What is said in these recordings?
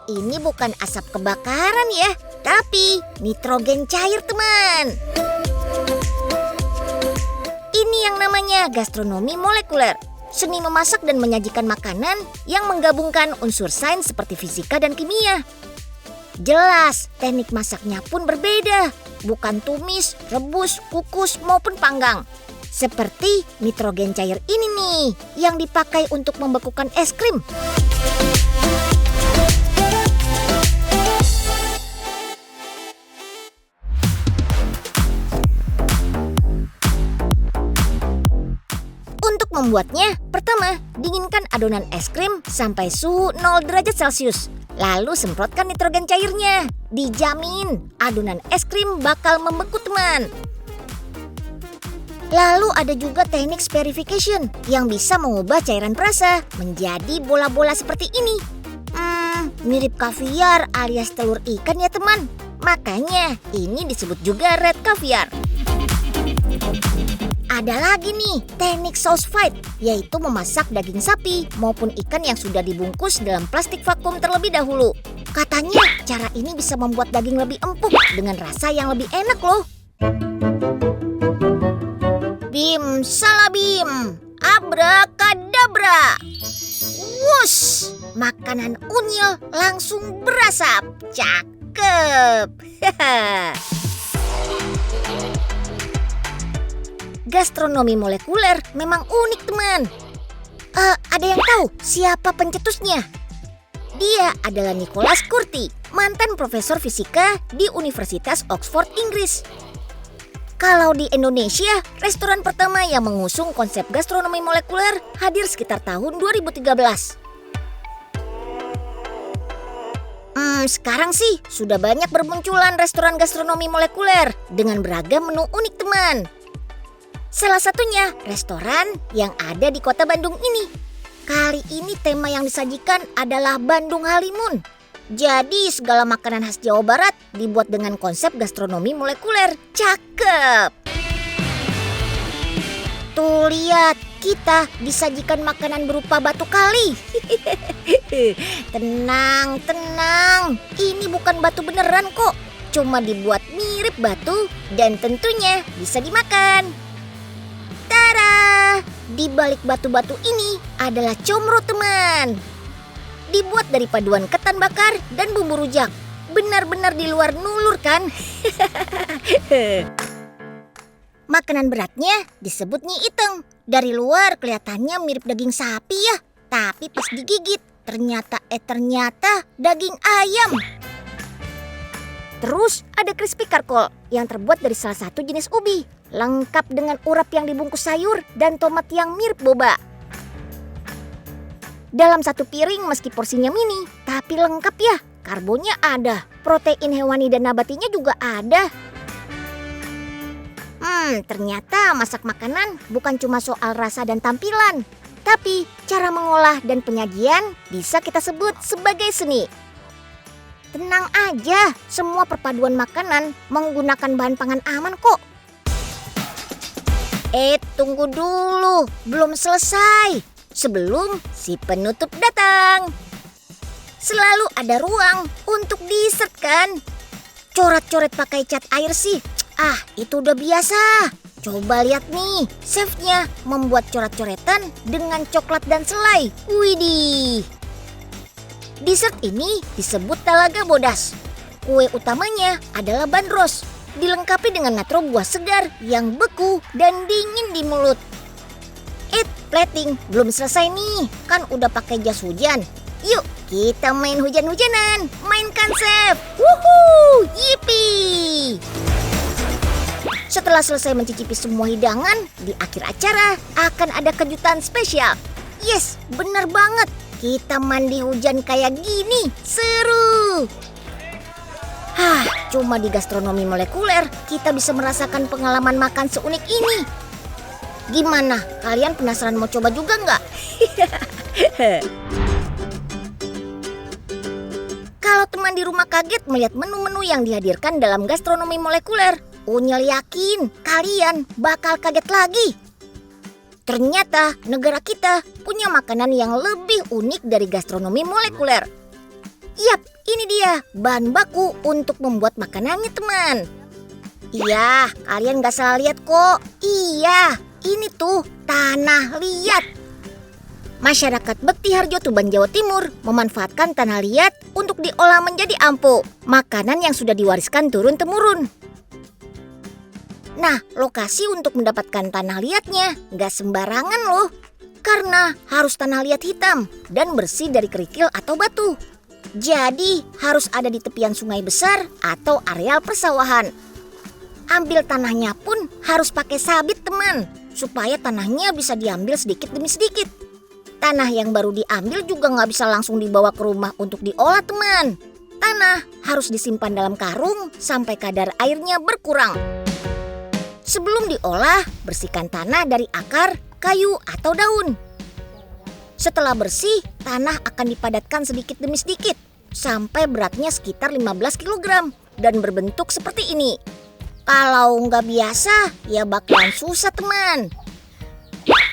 ini bukan asap kebakaran ya, tapi nitrogen cair, teman. Ini yang namanya gastronomi molekuler. Seni memasak dan menyajikan makanan yang menggabungkan unsur sains seperti fisika dan kimia. Jelas, teknik masaknya pun berbeda. Bukan tumis, rebus, kukus, maupun panggang. Seperti nitrogen cair ini nih, yang dipakai untuk membekukan es krim. Untuk membuatnya, pertama, dinginkan adonan es krim sampai suhu 0 derajat Celcius. Lalu semprotkan nitrogen cairnya. Dijamin adonan es krim bakal membeku, teman. Lalu ada juga teknik spherification yang bisa mengubah cairan perasa menjadi bola-bola seperti ini. Mirip kaviar alias telur ikan ya, teman. Makanya ini disebut juga red caviar. Ada lagi nih teknik sauce fight, yaitu memasak daging sapi maupun ikan yang sudah dibungkus dalam plastik vakum terlebih dahulu. Katanya cara ini bisa membuat daging lebih empuk dengan rasa yang lebih enak loh. Bim salabim, abrakadabra. Wush, makanan unyil langsung berasap. Cakep. Gastronomi molekuler memang unik, teman. Ada yang tahu siapa pencetusnya? Dia adalah Nicholas Curti, mantan profesor fisika di Universitas Oxford, Inggris. Kalau di Indonesia, restoran pertama yang mengusung konsep gastronomi molekuler hadir sekitar tahun 2013. Sekarang sih sudah banyak bermunculan restoran gastronomi molekuler dengan beragam menu unik, teman. Salah satunya restoran yang ada di kota Bandung ini. Kali ini tema yang disajikan adalah Bandung Halimun. Jadi segala makanan khas Jawa Barat dibuat dengan konsep gastronomi molekuler. Cakep! Tuh lihat, kita disajikan makanan berupa batu kali. Tenang, tenang. Ini bukan batu beneran kok. Cuma dibuat mirip batu dan tentunya bisa dimakan. Tada! Di balik batu-batu ini adalah comro, teman. Dibuat dari paduan ketan bakar dan bumbu rujak. Benar-benar di luar nulur kan? Makanan beratnya disebut mie iteng. Dari luar kelihatannya mirip daging sapi ya. Tapi pas digigit ternyata daging ayam. Terus ada crispy karkol yang terbuat dari salah satu jenis ubi. Lengkap dengan urap yang dibungkus sayur dan tomat yang mirip boba. Dalam satu piring meski porsinya mini, tapi lengkap ya. Karbonnya ada, protein hewani dan nabatinya juga ada. Ternyata masak makanan bukan cuma soal rasa dan tampilan. Tapi cara mengolah dan penyajian bisa kita sebut sebagai seni. Tenang aja, semua perpaduan makanan menggunakan bahan pangan aman kok. Tunggu dulu, belum selesai. Sebelum si penutup datang. Selalu ada ruang untuk dessert kan? Coret-coret pakai cat air sih. Itu udah biasa. Coba lihat nih, chefnya membuat coret-coretan dengan coklat dan selai. Widih. Dessert ini disebut talaga bodas. Kue utamanya adalah bandros. Dilengkapi dengan natro buah segar yang beku dan dingin di mulut. Plating belum selesai nih, kan udah pakai jas hujan. Yuk kita main hujan-hujanan, mainkan chef. Wuhuu, yippee. Setelah selesai mencicipi semua hidangan, di akhir acara akan ada kejutan spesial. Yes, bener banget. Kita mandi hujan kayak gini, seru. Cuma di gastronomi molekuler kita bisa merasakan pengalaman makan seunik ini. Gimana? Kalian penasaran mau coba juga nggak? Kalau teman di rumah kaget melihat menu-menu yang dihadirkan dalam gastronomi molekuler, Unyil yakin kalian bakal kaget lagi. Ternyata negara kita punya makanan yang lebih unik dari gastronomi molekuler. Yap, Ini dia bahan baku untuk membuat makanannya, teman. Iya, kalian gak salah lihat kok. Iya, ini tuh tanah liat. Masyarakat Bektiharjo, Tuban, Jawa Timur memanfaatkan tanah liat untuk diolah menjadi ampo, makanan yang sudah diwariskan turun-temurun. Nah, lokasi untuk mendapatkan tanah liatnya gak sembarangan loh, karena harus tanah liat hitam dan bersih dari kerikil atau batu. Jadi harus ada di tepian sungai besar atau areal persawahan. Ambil tanahnya pun harus pakai sabit, teman, supaya tanahnya bisa diambil sedikit demi sedikit. Tanah yang baru diambil juga nggak bisa langsung dibawa ke rumah untuk diolah, teman. Tanah harus disimpan dalam karung sampai kadar airnya berkurang. Sebelum diolah, bersihkan tanah dari akar, kayu, atau daun. Setelah bersih, tanah akan dipadatkan sedikit demi sedikit sampai beratnya sekitar 15 kg dan berbentuk seperti ini. Kalau nggak biasa, ya bakalan susah, teman.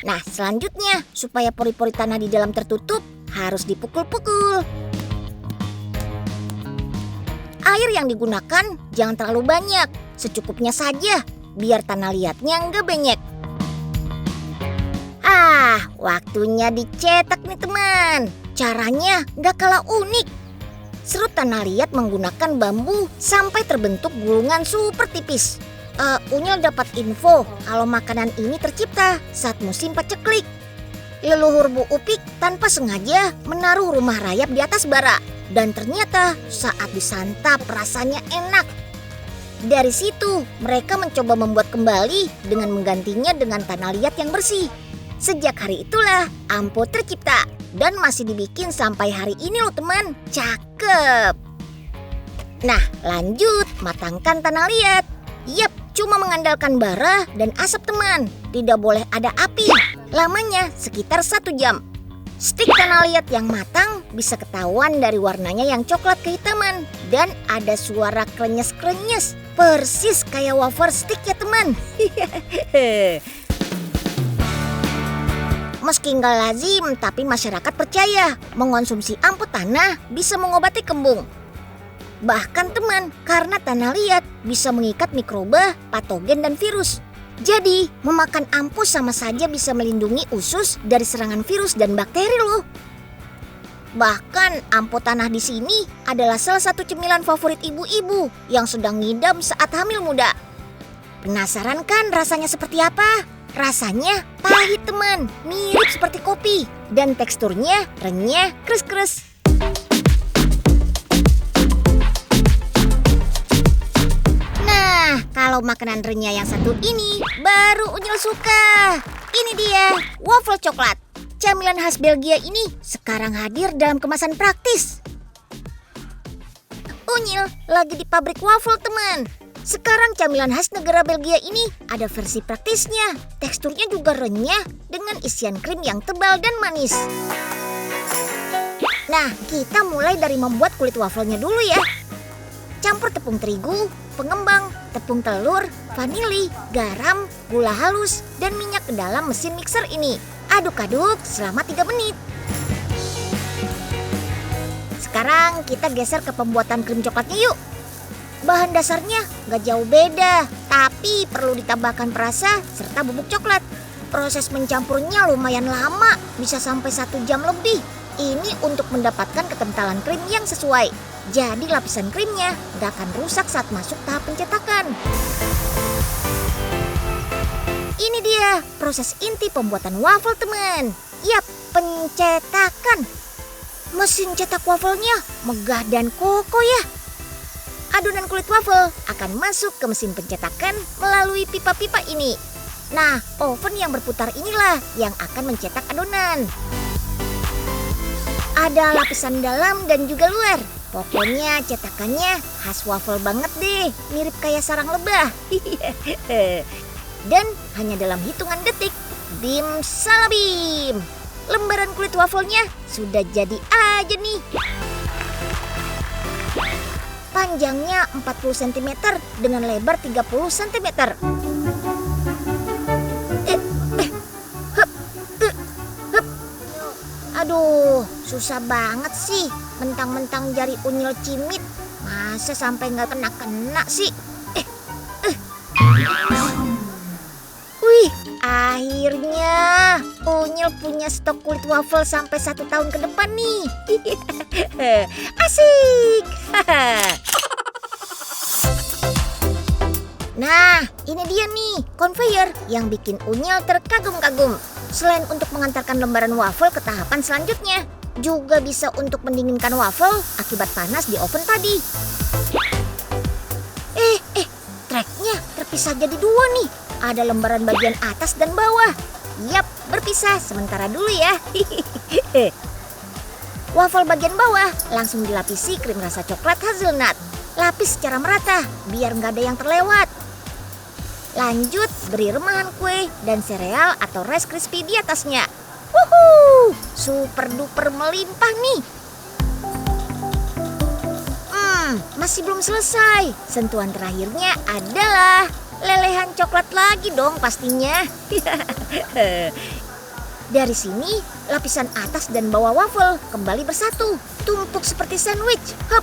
Nah, selanjutnya, supaya pori-pori tanah di dalam tertutup, harus dipukul-pukul. Air yang digunakan jangan terlalu banyak, secukupnya saja, biar tanah liatnya nggak benyek. Waktunya dicetak nih, teman. Caranya nggak kalah unik. Serut tanah liat menggunakan bambu sampai terbentuk gulungan super tipis. Unyil dapat info kalau makanan ini tercipta saat musim paceklik. Leluhur Bu Upik tanpa sengaja menaruh rumah rayap di atas bara. Dan ternyata saat disantap rasanya enak. Dari situ mereka mencoba membuat kembali dengan menggantinya dengan tanah liat yang bersih. Sejak hari itulah ampo tercipta dan masih dibikin sampai hari ini loh, teman. Cakep. Nah, lanjut matangkan tanah liat. Yap, cuma mengandalkan bara dan asap, teman. Tidak boleh ada api. Lamanya sekitar 1 jam. Stik tanah liat yang matang bisa ketahuan dari warnanya yang coklat kehitaman dan ada suara krenyes-krenyes, persis kayak wafer stick ya, teman. Meski nggak lazim, tapi masyarakat percaya mengonsumsi ampo tanah bisa mengobati kembung. Bahkan, teman, karena tanah liat bisa mengikat mikroba, patogen, dan virus. Jadi, memakan ampo sama saja bisa melindungi usus dari serangan virus dan bakteri loh. Bahkan, ampo tanah di sini adalah salah satu cemilan favorit ibu-ibu yang sedang ngidam saat hamil muda. Penasaran kan rasanya seperti apa? Rasanya pahit, teman, mirip seperti kopi, dan teksturnya renyah, kres-kres. Nah, kalau makanan renyah yang satu ini baru Unyil suka. Ini dia, waffle coklat. Camilan khas Belgia ini sekarang hadir dalam kemasan praktis. Unyil lagi di pabrik waffle, teman. Sekarang camilan khas negara Belgia ini ada versi praktisnya. Teksturnya juga renyah dengan isian krim yang tebal dan manis. Nah, kita mulai dari membuat kulit wafelnya dulu ya. Campur tepung terigu, pengembang, tepung telur, vanili, garam, gula halus, dan minyak ke dalam mesin mixer ini. Aduk-aduk selama 3 menit. Sekarang kita geser ke pembuatan krim coklatnya yuk. Bahan dasarnya gak jauh beda, tapi perlu ditambahkan perasa serta bubuk coklat. Proses mencampurnya lumayan lama, bisa sampai 1 jam lebih. Ini untuk mendapatkan kekentalan krim yang sesuai. Jadi lapisan krimnya gak akan rusak saat masuk tahap pencetakan. Ini dia proses inti pembuatan waffle, teman. Yap, pencetakan. Mesin cetak wafelnya megah dan kokoh ya. Adonan kulit waffle akan masuk ke mesin pencetakan melalui pipa-pipa ini. Nah, oven yang berputar inilah yang akan mencetak adonan. Ada lapisan dalam dan juga luar. Pokoknya cetakannya khas waffle banget deh, mirip kayak sarang lebah. Dan hanya dalam hitungan detik, bim salabim. Lembaran kulit wafelnya sudah jadi aja nih. Panjangnya 40 cm dengan lebar 30 cm. Aduh, susah banget sih. Mentang-mentang jari Unyil cimit, masa sampai nggak kena-kena sih? Wih, akhirnya Unyil punya stok kulit waffle sampai 1 tahun ke depan nih. Asik. Nah, ini dia nih conveyor yang bikin Unyil terkagum-kagum. Selain untuk mengantarkan lembaran waffle ke tahapan selanjutnya, juga bisa untuk mendinginkan waffle akibat panas di oven tadi. Treknya terpisah jadi 2 nih. Ada lembaran bagian atas dan bawah. Yap, berpisah sementara dulu ya. Waffle bagian bawah langsung dilapisi krim rasa coklat hazelnut. Lapis secara merata biar nggak ada yang terlewat. Lanjut, beri remahan kue dan sereal atau Rice Krispies di atasnya. Wuhuu, super duper melimpah nih. Masih belum selesai. Sentuhan terakhirnya adalah lelehan coklat lagi dong pastinya. Dari sini, lapisan atas dan bawah waffle kembali bersatu. Tumpuk seperti sandwich. Hop.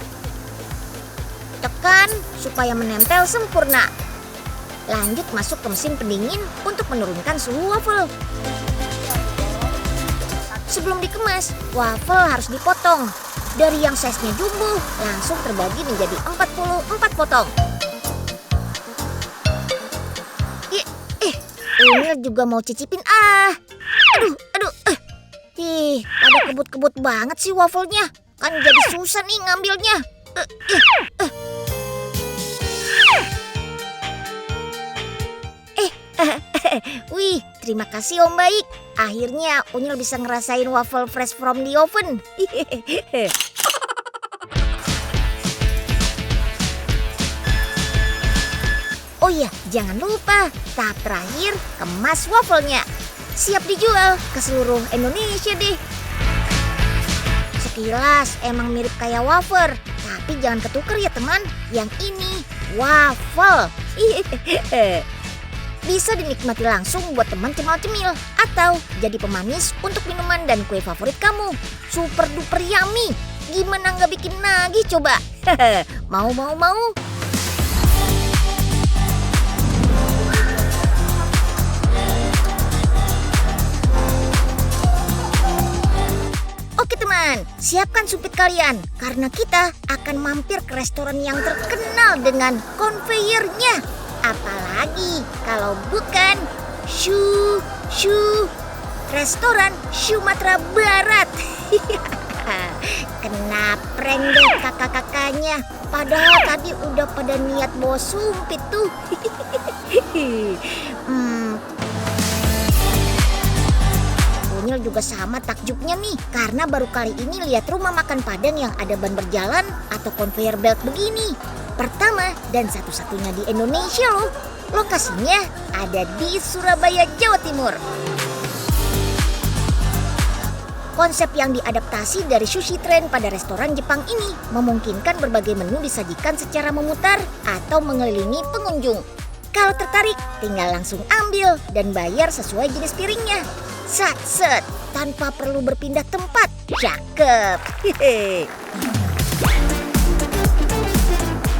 Tekan supaya menempel sempurna. Lanjut masuk ke mesin pendingin untuk menurunkan suhu waffle. Sebelum dikemas, waffle harus dipotong. Dari yang size-nya jumbo, langsung terbagi menjadi 44 potong. Unyil juga mau cicipin Aduh. Ada kebut-kebut banget sih waffle-nya. Kan jadi susah nih ngambilnya. Wih, terima kasih Om Baik. Akhirnya Unyil bisa ngerasain waffle fresh from the oven. Oh iya, jangan lupa tahap terakhir kemas waffle-nya. Siap dijual ke seluruh Indonesia deh. Sekilas emang mirip kayak wafer, tapi jangan ketuker ya teman. Yang ini waffle. Bisa dinikmati langsung buat teman cemil-cemil atau jadi pemanis untuk minuman dan kue favorit kamu. Super duper yummy. Gimana nggak bikin nagih coba? Mau. Oke teman, siapkan sumpit kalian karena kita akan mampir ke restoran yang terkenal dengan conveyornya. Apalagi kalau bukan restoran Sumatera Barat. Kena prank deh kakak-kakaknya. Padahal tadi udah pada niat bawa sumpit tuh. Unyil juga sama takjubnya nih, karena baru kali ini lihat rumah makan Padang yang ada ban berjalan atau conveyor belt begini. Pertama dan satu-satunya di Indonesia loh. Lokasinya ada di Surabaya, Jawa Timur. Konsep yang diadaptasi dari sushi trend pada restoran Jepang ini memungkinkan berbagai menu disajikan secara memutar atau mengelilingi pengunjung. Kalau tertarik, tinggal langsung ambil dan bayar sesuai jenis piringnya. Set, tanpa perlu berpindah tempat. Cakep.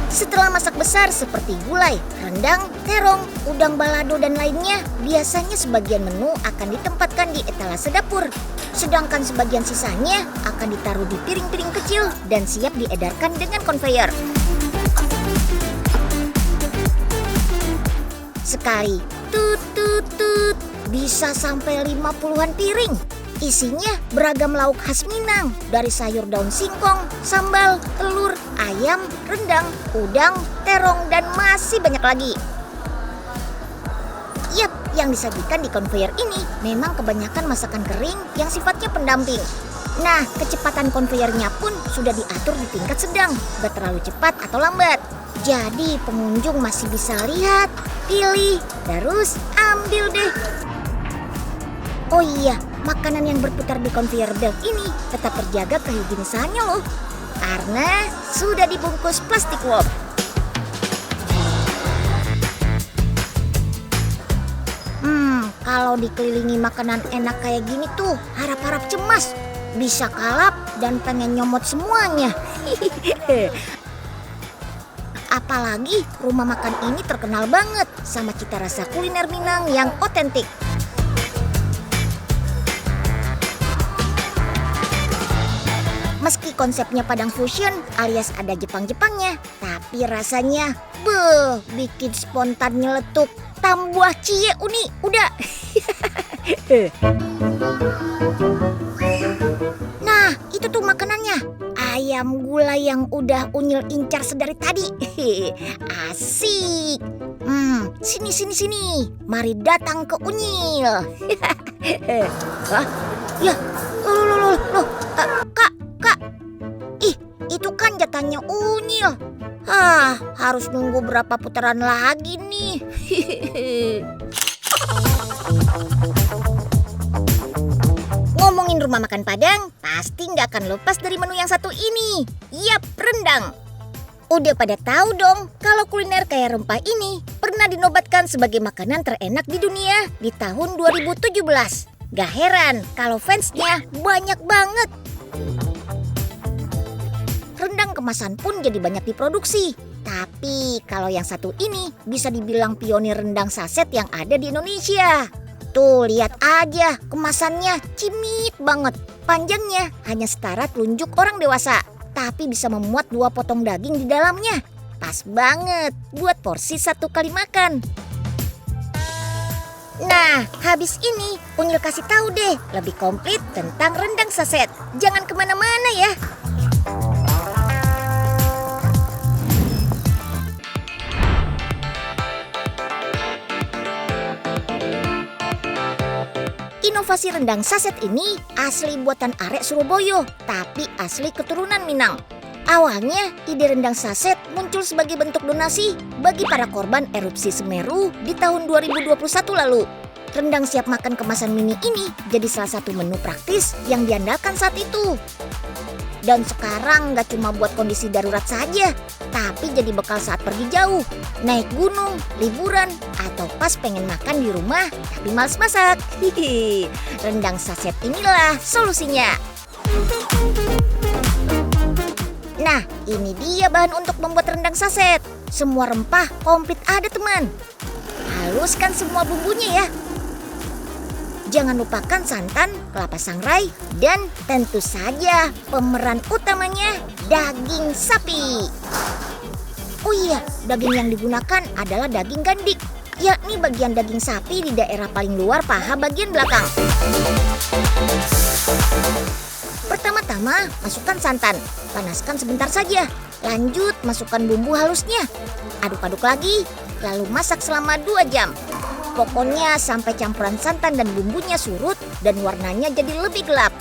Setelah masak besar seperti gulai, rendang, terong, udang balado dan lainnya, biasanya sebagian menu akan ditempatkan di etalase dapur. Sedangkan sebagian sisanya akan ditaruh di piring-piring kecil dan siap diedarkan dengan conveyor. Sekali tut, bisa sampai 50-an piring. Isinya beragam lauk khas Minang, dari sayur daun singkong, sambal, telur, ayam, rendang, udang, terong, dan masih banyak lagi. Yap, yang disajikan di conveyor ini memang kebanyakan masakan kering yang sifatnya pendamping. Nah, kecepatan conveyornya pun sudah diatur di tingkat sedang, gak terlalu cepat atau lambat. Jadi pengunjung masih bisa lihat, pilih, terus ambil deh. Oh iya, makanan yang berputar di conveyor belt ini tetap terjaga kehigienisannya loh, karena sudah dibungkus plastik wrap. Kalau dikelilingi makanan enak kayak gini tuh harap-harap cemas. bisa kalap dan pengen nyomot semuanya. Apalagi rumah makan ini terkenal banget sama cita rasa kuliner Minang yang otentik. Meski konsepnya Padang fusion alias ada Jepang-Jepangnya, tapi rasanya bikin spontan nyeletuk. Tambah cie uni, udah. Nah, itu tuh makanannya. Ayam gulai yang udah Unyil incar sedari tadi. Asik. Sini. Mari datang ke Unyil. Hah? Ya, loh. Kak. Ih, itu kan jatahnya Unyil. Harus nunggu berapa putaran lagi nih. Ngomongin rumah makan Padang, pasti nggak akan lepas dari menu yang satu ini. Yap, rendang. Udah pada tahu dong kalau kuliner kaya rempah ini pernah dinobatkan sebagai makanan terenak di dunia di tahun 2017. Gak heran kalau fansnya banyak banget. Rendang kemasan pun jadi banyak diproduksi. Tapi kalau yang satu ini bisa dibilang pionir rendang saset yang ada di Indonesia. Tuh lihat aja kemasannya cimit banget. Panjangnya hanya setara telunjuk orang dewasa. Tapi bisa memuat 2 potong daging di dalamnya. Pas banget buat porsi 1 kali makan. Nah, habis ini Unyil kasih tahu deh lebih komplit tentang rendang saset. Jangan kemana-mana ya. Inovasi rendang saset ini asli buatan arek Surabaya, tapi asli keturunan Minang. Awalnya, ide rendang saset muncul sebagai bentuk donasi bagi para korban erupsi Semeru di tahun 2021 lalu. Rendang siap makan kemasan mini ini jadi salah satu menu praktis yang diandalkan saat itu. Dan sekarang gak cuma buat kondisi darurat saja, tapi jadi bekal saat pergi jauh, naik gunung, liburan, atau pas pengen makan di rumah tapi males masak. Rendang saset inilah solusinya. Nah, ini dia bahan untuk membuat rendang saset. Semua rempah komplit ada teman. Haluskan semua bumbunya ya. Jangan lupakan santan, kelapa sangrai, dan tentu saja pemeran utamanya daging sapi. Oh iya, daging yang digunakan adalah daging gandik, yakni bagian daging sapi di daerah paling luar paha bagian belakang. Pertama-tama, masukkan santan, panaskan sebentar saja. Lanjut, masukkan bumbu halusnya. Aduk-aduk lagi, lalu masak selama 2 jam. Pokoknya sampai campuran santan dan bumbunya surut dan warnanya jadi lebih gelap.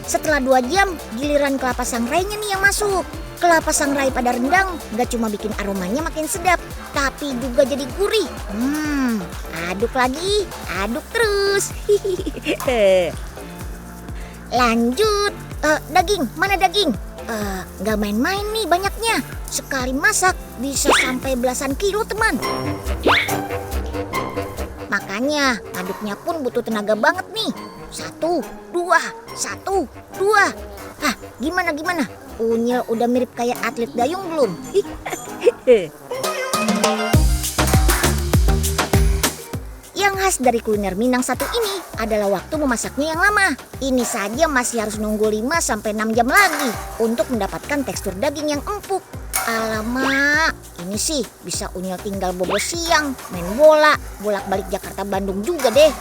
Setelah 2 jam, giliran kelapa sangrainya nih yang masuk. Kelapa sangrai pada rendang gak cuma bikin aromanya makin sedap, tapi juga jadi gurih. Aduk lagi, aduk terus. Lanjut, daging, mana daging? Gak main-main nih banyaknya. Sekali masak bisa sampai belasan kilo teman. Makanya aduknya pun butuh tenaga banget nih. 1, 2, 1, 2. Gimana? Unyil udah mirip kayak atlet dayung belum? Yang khas dari kuliner Minang satu ini adalah waktu memasaknya yang lama. Ini saja masih harus nunggu 5-6 jam lagi untuk mendapatkan tekstur daging yang empuk. Alamak, ini sih bisa Unyil tinggal bobo siang, main bola, bolak-balik Jakarta Bandung juga deh.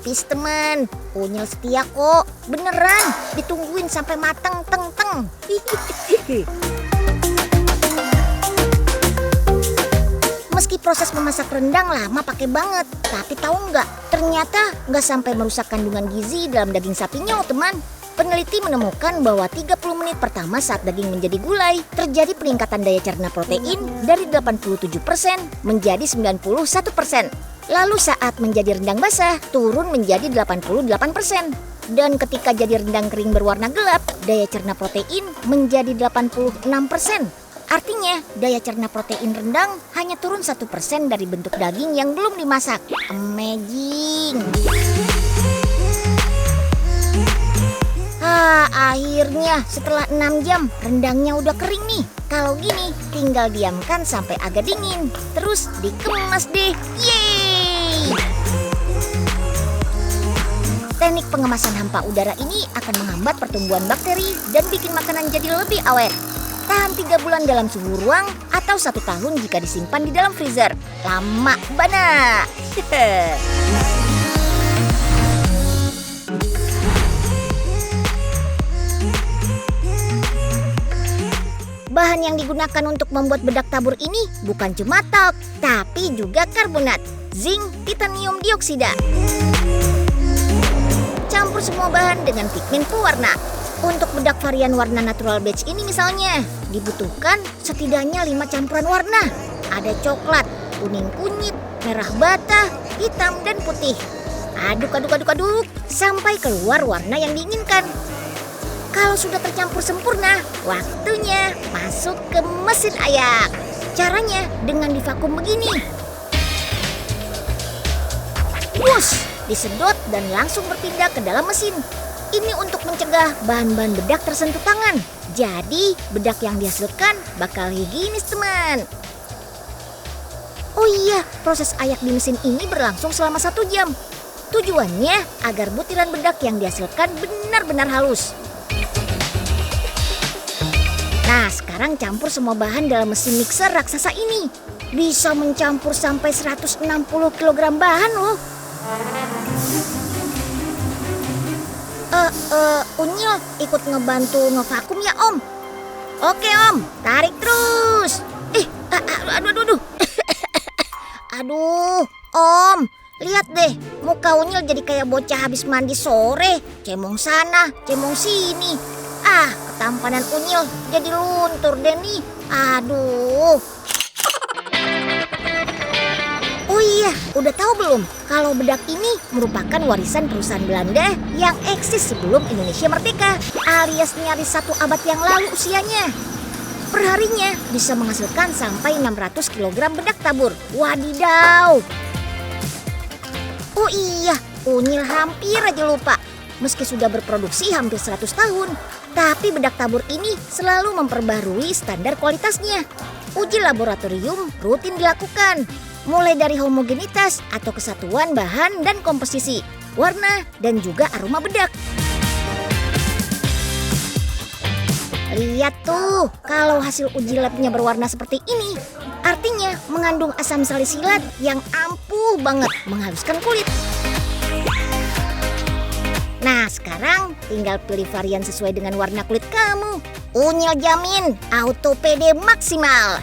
Peace teman, Unyil setia kok, beneran, ditungguin sampai matang teng-teng. Meski proses memasak rendang lama pakai banget, tapi tahu nggak? Ternyata nggak sampai merusak kandungan gizi dalam daging sapinya, teman. Peneliti menemukan bahwa 30 menit pertama saat daging menjadi gulai, terjadi peningkatan daya cerna protein dari 87% menjadi 91%. Lalu saat menjadi rendang basah, turun menjadi 88%. Dan ketika jadi rendang kering berwarna gelap, daya cerna protein menjadi 86%. Artinya, daya cerna protein rendang hanya turun 1% dari bentuk daging yang belum dimasak. Amazing. Akhirnya setelah 6 jam rendangnya udah kering nih. Kalau gini tinggal diamkan sampai agak dingin. Terus dikemas deh. Yeay! Teknik pengemasan hampa udara ini akan menghambat pertumbuhan bakteri dan bikin makanan jadi lebih awet. Tahan 3 bulan dalam suhu ruang atau 1 tahun jika disimpan di dalam freezer. Lama banget. Bahan yang digunakan untuk membuat bedak tabur ini bukan cuma talk, tapi juga karbonat, zinc, titanium dioksida. Campur semua bahan dengan pigmen pewarna. Untuk bedak varian warna natural beige ini misalnya, dibutuhkan setidaknya 5 campuran warna. Ada coklat, kuning kunyit, merah bata, hitam, dan putih. Aduk sampai keluar warna yang diinginkan. Kalau sudah tercampur sempurna, waktunya masuk ke mesin ayak. Caranya dengan divakum begini. Wush, disedot dan langsung berpindah ke dalam mesin. Ini untuk mencegah bahan-bahan bedak tersentuh tangan. Jadi, bedak yang dihasilkan bakal higienis, teman. Oh iya, proses ayak di mesin ini berlangsung selama 1 jam. Tujuannya agar butiran bedak yang dihasilkan benar-benar halus. Nah, sekarang campur semua bahan dalam mesin mixer raksasa ini. Bisa mencampur sampai 160 kg bahan loh. Unyil ikut ngebantu ngevakum ya, Om. Oke, Om, tarik terus. Aduh. Aduh, Om, lihat deh, muka Unyil jadi kayak bocah habis mandi sore. Cemong sana, cemong sini. Ketampanan Unyil jadi luntur deh nih. Aduh. Oh iya, udah tahu belum kalau bedak ini merupakan warisan perusahaan Belanda yang eksis sebelum Indonesia merdeka, alias nyaris 1 abad yang lalu usianya. Perharinya bisa menghasilkan sampai 600 kg bedak tabur. Wadidaw. Oh iya, Unyil hampir aja lupa. Meski sudah berproduksi hampir 100 tahun, tapi bedak tabur ini selalu memperbarui standar kualitasnya. Uji laboratorium rutin dilakukan, mulai dari homogenitas atau kesatuan bahan dan komposisi, warna, dan juga aroma bedak. Lihat tuh, kalau hasil uji labnya berwarna seperti ini, artinya mengandung asam salisilat yang ampuh banget menghaluskan kulit. Nah, sekarang tinggal pilih varian sesuai dengan warna kulit kamu. Unyil jamin auto PD maksimal.